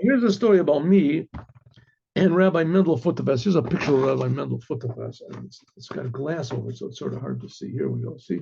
Here's a story about me and Rabbi Mendel Futterfest. Here's a picture of Rabbi Mendel Futterfest. And it's got glass over it, so it's sort of hard to see. Here we go. See?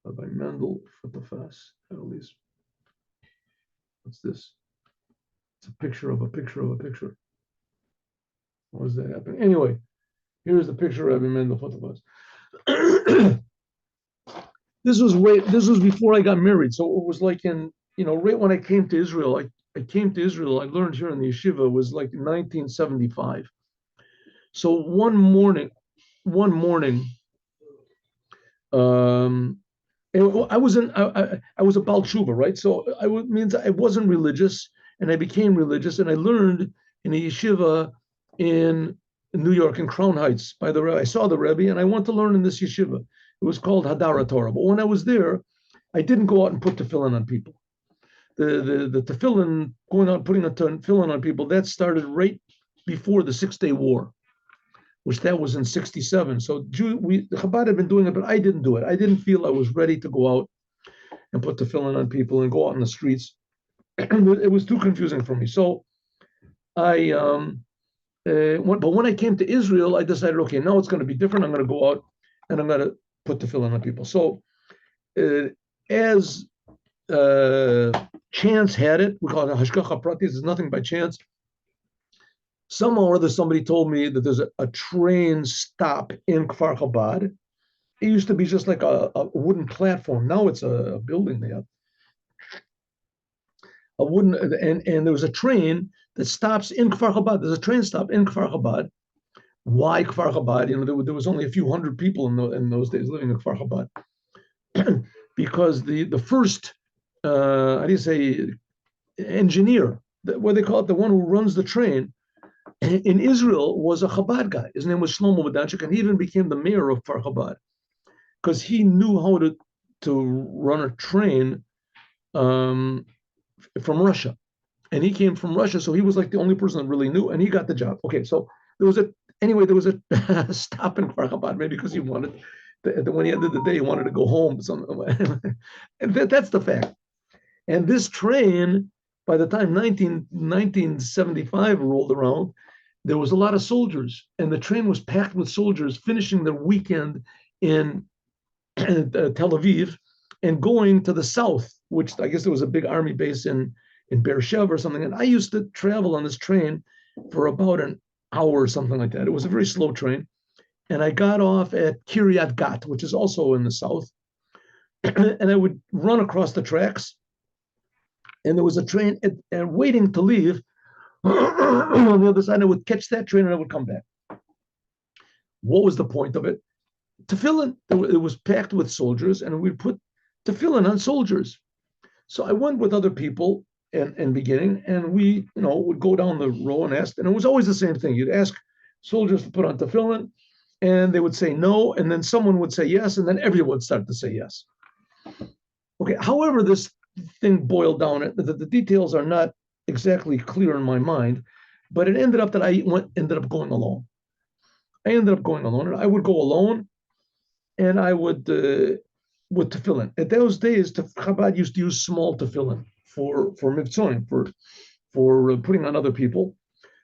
Rabbi Mendel Futterfest. At least. What's this? It's a picture of a picture of a picture. How does that happen? Anyway, here's the picture of Rabbi Mendel Futterfest. This was before I got married. So it was like right when I came to Israel, I came to Israel, I learned here in the yeshiva, it was like 1975. So one morning, I was a Baal Tshuva, right? So means I wasn't religious, and I became religious, and I learned in a yeshiva in New York, in Crown Heights, by the Rebbe. I saw the Rebbe, and I went to learn in this yeshiva. It was called Hadara Torah. But when I was there, I didn't go out and put tefillin on people. The tefillin, going out putting a tefillin on people, that started right before the 6-Day War, which that was in 1967. So the Chabad had been doing it, but I didn't do it. I didn't feel I was ready to go out and put tefillin on people and go out in the streets. It was too confusing for me. So but when I came to Israel, I decided, okay, now it's going to be different. I'm going to go out and I'm going to put tefillin on people. So as chance had it, we call it hashgacha pratis, there's nothing by chance. Somehow or other, somebody told me that there's a train stop in Kfar Chabad. It used to be just like a wooden platform. Now it's a building they have. A wooden, and there was a train that stops in Kfar Chabad. There's a train stop in Kfar Chabad. Why Kfar Chabad? There was only a few hundred people in those days living in Kfar Chabad. Because the first, how do you say, engineer, what they call it, the one who runs the train, in Israel was a Chabad guy. His name was Shlomo Badanchik, and he even became the mayor of Kfar Chabad because he knew how to run a train from Russia. And he came from Russia, so he was like the only person that really knew, and he got the job. Okay, so there was a stop in Kfar Chabad, maybe because he wanted, when he ended the day, he wanted to go home. And that's the fact. And this train, by the time 1975 rolled around, there was a lot of soldiers, and the train was packed with soldiers finishing their weekend in Tel Aviv and going to the south, which I guess there was a big army base in Beersheba or something. And I used to travel on this train for about an hour or something like that. It was a very slow train. And I got off at Kiryat Gat, which is also in the south. And I would run across the tracks. And there was a train waiting to leave on the other side. I would catch that train and I would come back. What was the point of it? Tefillin. It was packed with soldiers, and we'd put tefillin on soldiers. So I went with other people in beginning, and we, would go down the row and ask, and it was always the same thing. You'd ask soldiers to put on tefillin, and they would say no, and then someone would say yes, and then everyone would start to say yes. Okay, however, this thing boiled down, the details are not exactly clear in my mind, but it ended up that I ended up going alone. And I would go alone, and I would with tefillin. At those days, Chabad used to use small tefillin for mivtzoim, for putting on other people.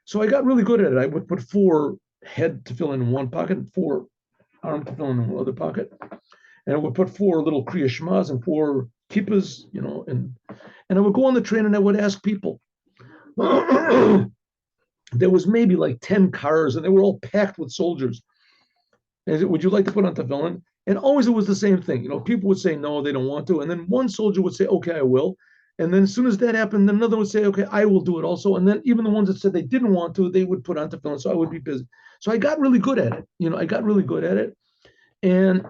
So I got really good at it. I would put 4 head tefillin in one pocket, 4 arm tefillin in the other pocket, and I would put 4 little kriya shmas and 4 kippas, and I would go on the train and I would ask people. There was maybe like 10 cars, and they were all packed with soldiers. And I said, would you like to put on tefillin? And always it was the same thing. People would say no, they don't want to. And then one soldier would say, okay, I will. And then as soon as that happened, then another would say, okay, I will do it also. And then even the ones that said they didn't want to, they would put on tefillin. So I would be busy. So I got really good at it. And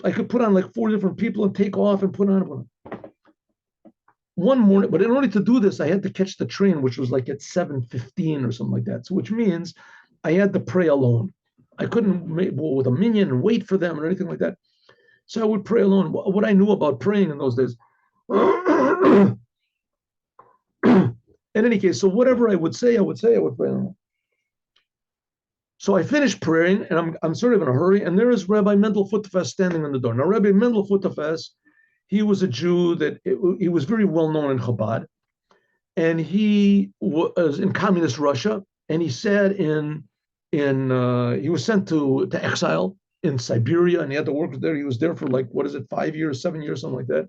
I could put on like 4 different people and take off and put on. One morning, but in order to do this, I had to catch the train, which was like at 7:15 or something like that. So which means I had to pray alone. I couldn't go with a minyan and wait for them or anything like that. So I would pray alone. What I knew about praying in those days. In any case, so whatever I would pray alone. So I finished praying, and I'm sort of in a hurry, and there is Rabbi Mendel Futterfest standing on the door. Now, Rabbi Mendel Futterfest, he was a Jew he was very well known in Chabad, and he was in communist Russia, and he said he was sent to exile in Siberia, and he had to work there. He was there for like, what is it, 5 years, 7 years, something like that,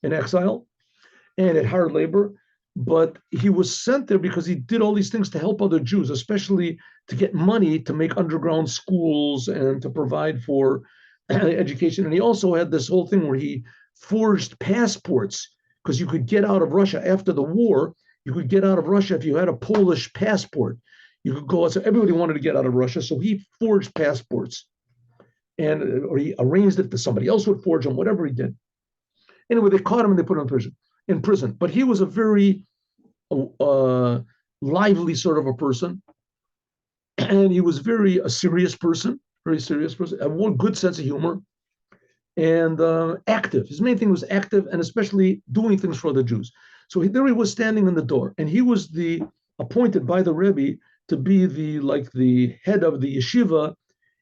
in exile and at hard labor. But he was sent there because he did all these things to help other Jews, especially to get money to make underground schools and to provide for education. And he also had this whole thing where he forged passports because you could get out of Russia after the war. You could get out of Russia if you had a Polish passport. You could go. So everybody wanted to get out of Russia, so he forged passports, and or he arranged it that somebody else would forge them. Whatever he did. Anyway, they caught him and they put him in prison. In prison, but he was a very uh, lively sort of a person, and he was a very serious person, had one good sense of humor, and active. His main thing was active, and especially doing things for the Jews. So there he was standing in the door, and he was the appointed by the Rebbe to be the head of the yeshiva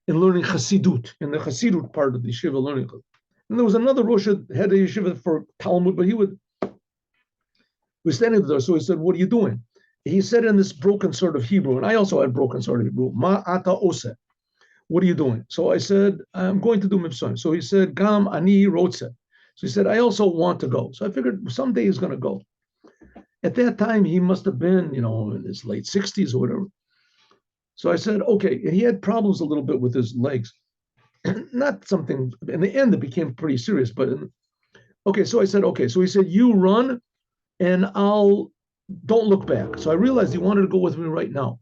in learning Chassidut, in the Chassidut part of the yeshiva learning. And there was another Rosh head of yeshiva for Talmud, but he was standing there. So he said, "What are you doing?" He said in this broken sort of Hebrew, and I also had broken sort of Hebrew, "Ma ata ose." What are you doing? So I said, "I'm going to do mitzvah." So he said, "Gam ani rotze." So he said, "I also want to go." So I figured someday he's going to go. At that time, he must have been, in his late 60s or whatever. So I said, "Okay." And he had problems a little bit with his legs. Not something, in the end, it became pretty serious. But okay, so I said, "Okay." So he said, "You run and don't look back." So I realized he wanted to go with me right now.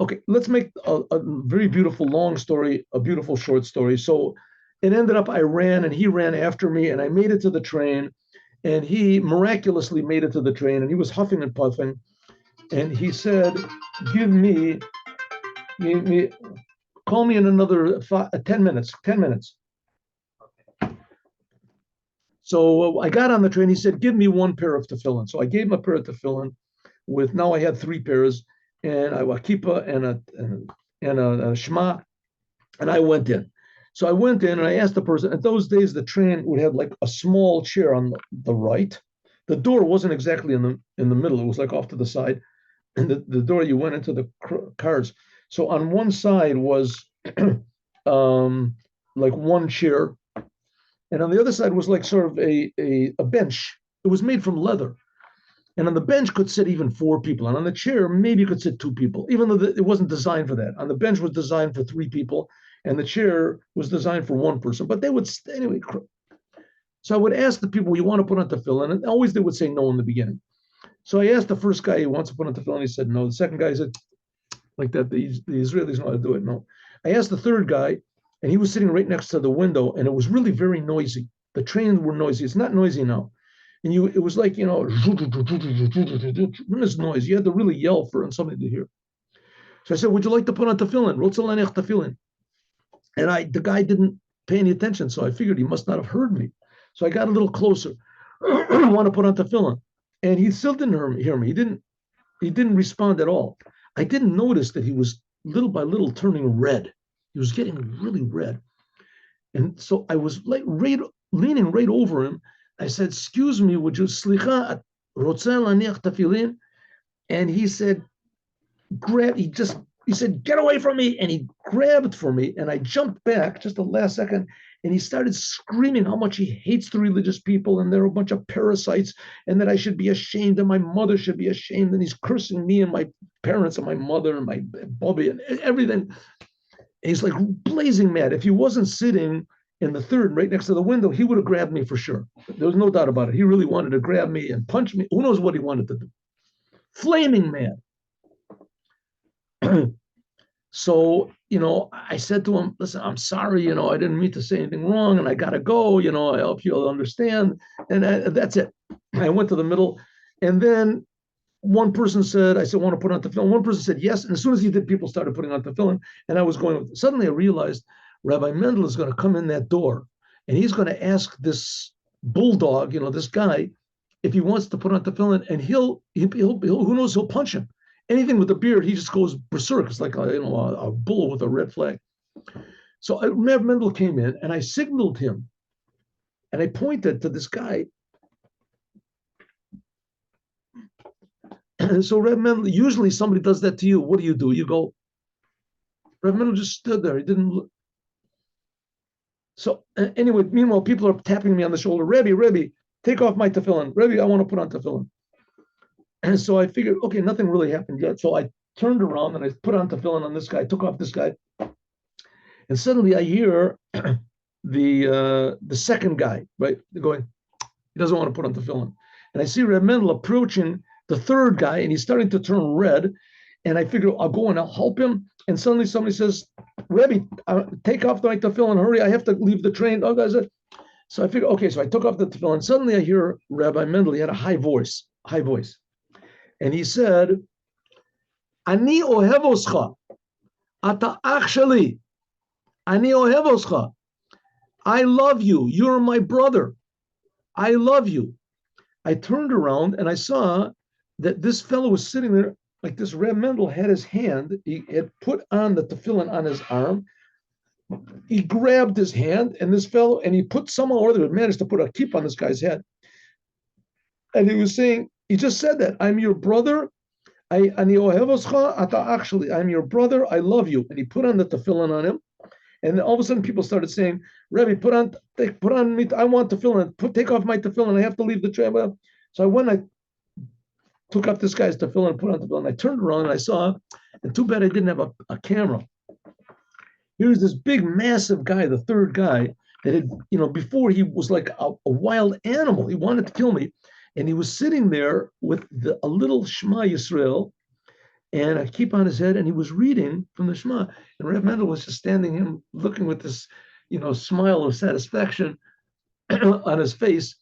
Okay, let's make a very beautiful long story, a beautiful short story. So it ended up I ran and he ran after me, and I made it to the train, and he miraculously made it to the train, and he was huffing and puffing, and he said, give me call me in another 10 minutes, 10 minutes. So I got on the train. He said, "Give me one pair of tefillin." So I gave him a pair of tefillin. Now I had three pairs, and a kippah and a shema, and I went in. So I went in and I asked the person. At those days, the train would have like a small chair on the right. The door wasn't exactly in the middle. It was like off to the side, and the door you went into the cars. So on one side was like one chair, and on the other side was like sort of a bench. It was made from leather. And on the bench could sit even four people. And on the chair, maybe you could sit two people, even though it wasn't designed for that. On the bench was designed for three people, and the chair was designed for one person. But they would, anyway. So I would ask the people, "You want to put on tefillin?" And always they would say no in the beginning. So I asked the first guy, "Who wants to put on tefillin?" He said no. The second guy said, like that, the Israelis know how to do it. No. I asked the third guy, and he was sitting right next to the window, and it was really very noisy. The trains were noisy. It's not noisy now. And it was like, this noise. You had to really yell for somebody to hear. So I said, "Would you like to put on tefillin?" Tefillin. And the guy didn't pay any attention, so I figured he must not have heard me. So I got a little closer. I want to put on tefillin. And he still didn't hear me. He didn't respond at all. I didn't notice that he was little by little turning red. He was getting really red. And so I was like leaning right over him. I said, "Excuse me, would you slicha rotzeh laniach tefillin?" And he said, he said, "Get away from me." And he grabbed for me, and I jumped back just the last second. And he started screaming how much he hates the religious people, and they're a bunch of parasites, and that I should be ashamed, and my mother should be ashamed. And he's cursing me and my parents and my mother and my Bobby and everything. And he's like blazing mad. If he wasn't sitting in the third right next to the window, he would have grabbed me for sure. There was no doubt about it. He really wanted to grab me and punch me. Who knows what he wanted to do? Flaming mad. So, I said to him, "Listen, I'm sorry, I didn't mean to say anything wrong, and I got to go, I hope you'll understand." And that's it. I went to the middle. And then one person said, I said, "Want to put on tefillin?" One person said yes. And as soon as he did, people started putting on tefillin. And I was going, suddenly I realized Rabbi Mendel is going to come in that door, and he's going to ask this bulldog, this guy, if he wants to put on tefillin, and he'll who knows, he'll punch him. Anything with a beard, he just goes berserk. It's like a bull with a red flag. So Rabbi Mendel came in, and I signaled him, and I pointed to this guy. So Reb Mendel, usually somebody does that to you. What do? You go, Reb Mendel just stood there. He didn't look. So anyway, meanwhile, people are tapping me on the shoulder. Rebbe, take off my tefillin. Rebbe, I want to put on tefillin. And so I figured, okay, nothing really happened yet. So I turned around and I put on tefillin on this guy, took off this guy. And suddenly I hear the second guy, right, going, he doesn't want to put on tefillin. And I see Reb Mendel approaching the third guy, and he's starting to turn red. And I figure I'll go and I'll help him. And suddenly somebody says, Rebbe, take off my tefillin, hurry, I have to leave the train. Oh, guys. So I figure, okay, so I took off the tefillin. Suddenly I hear Rabbi Mendel, he had a high voice. And he said, Ani ohev oscha, ata ach sheli, Ani ohev oscha. I love you. You're my brother. I love you. I turned around and I saw that this fellow was sitting there like this. Reb Mendel had his hand. He had put on the tefillin on his arm. He grabbed his hand and this fellow, and he put somehow or other managed to put a kippah on this guy's head. And he was saying, he just said that, I'm your brother. I'm your brother. I love you. And he put on the tefillin on him. And then all of a sudden, people started saying, Rebbe, put on me. I want tefillin. Take off my tefillin. I have to leave the train. So I took off this guy's tefillin and put on tefillin. I turned around and I saw, and too bad I didn't have a camera. Here's this big, massive guy, the third guy, that had, before he was like a wild animal. He wanted to kill me. And he was sitting there with a little Shema Yisrael and a kippah on his head, and he was reading from the Shema. And Reb Mendel was just standing him, looking with this, smile of satisfaction on his face,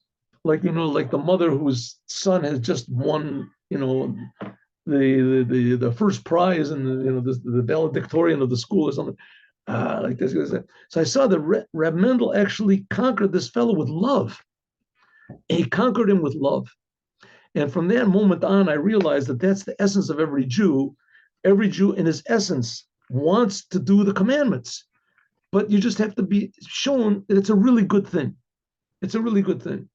like like the mother whose son has just won, the first prize in the valedictorian of the school or something, like this. So I saw that Reb Mendel actually conquered this fellow with love. He conquered him with love. And from that moment on, I realized that that's the essence of every Jew. Every Jew in his essence wants to do the commandments, but you just have to be shown that it's a really good thing. It's a really good thing.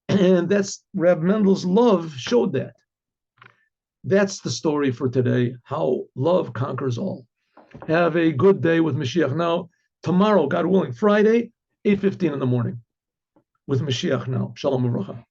And that's Reb Mendel's love showed that. That's the story for today, how love conquers all. Have a good day with Mashiach Now. Tomorrow, God willing, Friday, 8:15 in the morning with Mashiach Now. Shalom Uvracha.